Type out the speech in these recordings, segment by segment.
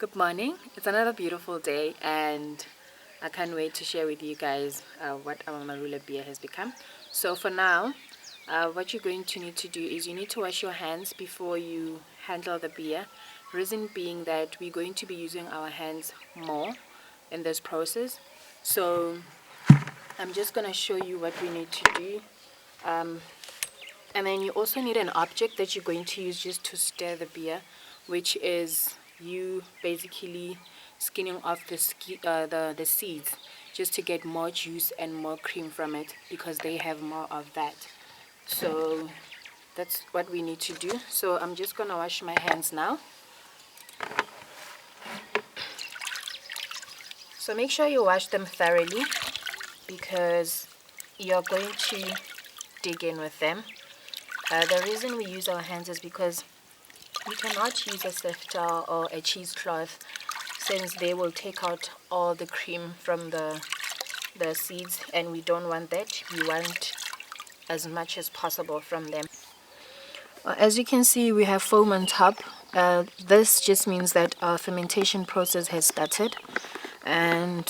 Good morning. It's another beautiful day and I can't wait to share with you guys what our AMARULA beer has become. So for now, what you're going to need to do is you need to wash your hands before you handle the beer. Reason being that we're going to be using our hands more in this process. So I'm just going to show you what we need to do. And then you also need an object that you're going to use just to stir the beer, which is you basically skinning off the seeds just to get more juice and more cream from it, because they have more of that. So that's what we need to do. So I'm just gonna wash my hands now. So make sure you wash them thoroughly, because you're going to dig in with them. The reason we use our hands is because you cannot use a sifter or a cheesecloth, since they will take out all the cream from the seeds, and we don't want that. We want as much as possible from them. As you can see, we have foam on top. This just means that our fermentation process has started, and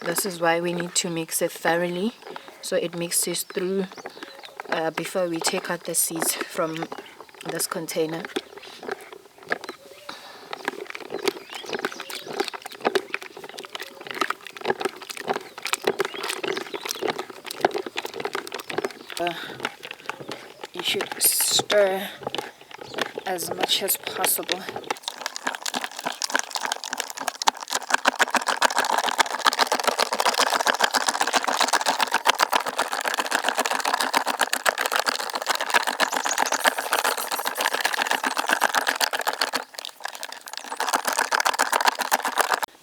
this is why we need to mix it thoroughly so it mixes through before we take out the seeds from this container. You should stir as much as possible.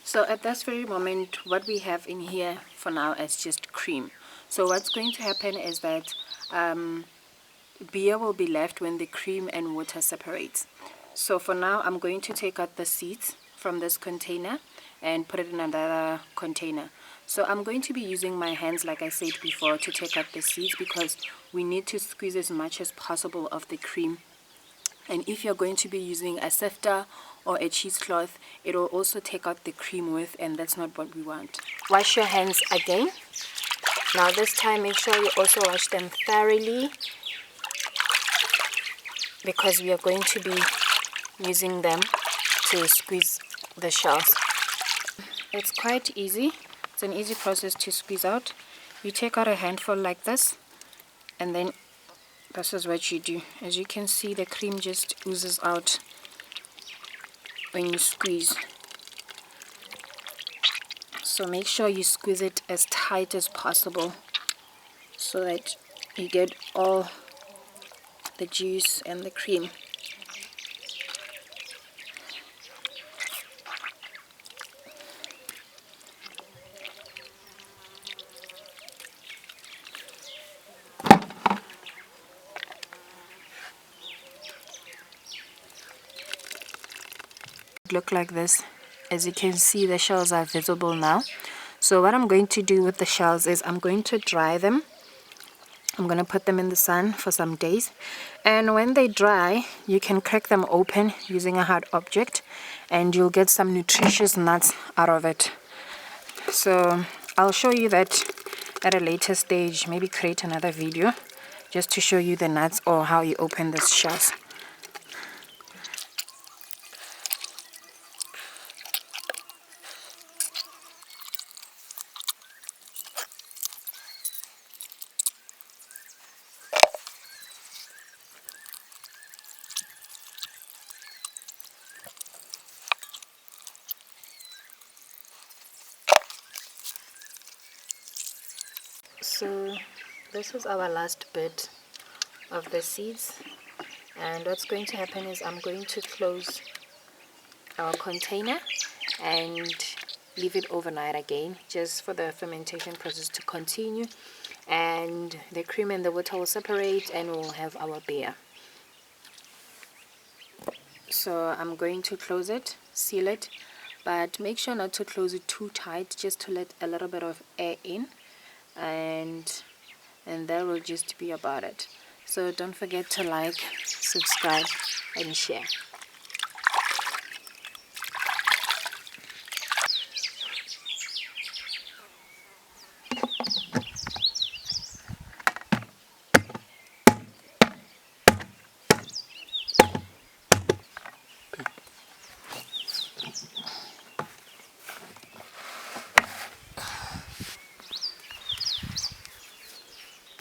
So at this very moment, what we have in here for now is just cream. So what's going to happen is that beer will be left when the cream and water separates. So for now, I'm going to take out the seeds from this container and put it in another container. So I'm going to be using my hands, like I said before, to take out the seeds, because we need to squeeze as much as possible of the cream. And if you're going to be using a sifter or a cheesecloth, it will also take out the cream with, and that's not what we want. Wash your hands again. Now this time, make sure you also wash them thoroughly, because we are going to be using them to squeeze the shells. It's quite easy. It's an easy process to squeeze out. You take out a handful like this, and then this is what you do. As you can see, the cream just oozes out when you squeeze. So make sure you squeeze it as tight as possible so that you get all the juice and the cream. Look like this. As you can see, the shells are visible now. So what I'm going to do with the shells is I'm going to dry them. I'm going to put them in the sun for some days, and when they dry, you can crack them open using a hard object, and you'll get some nutritious nuts out of it. So I'll show you that at a later stage, maybe create another video just to show you the nuts or how you open these shells. So this is our last bit of the seeds, and what's going to happen is I'm going to close our container and leave it overnight again, just for the fermentation process to continue, and the cream and the water will separate and we'll have our beer. So I'm going to close it, seal it, but make sure not to close it too tight, just to let a little bit of air in, and that will just be about it. So don't forget to like, subscribe and share.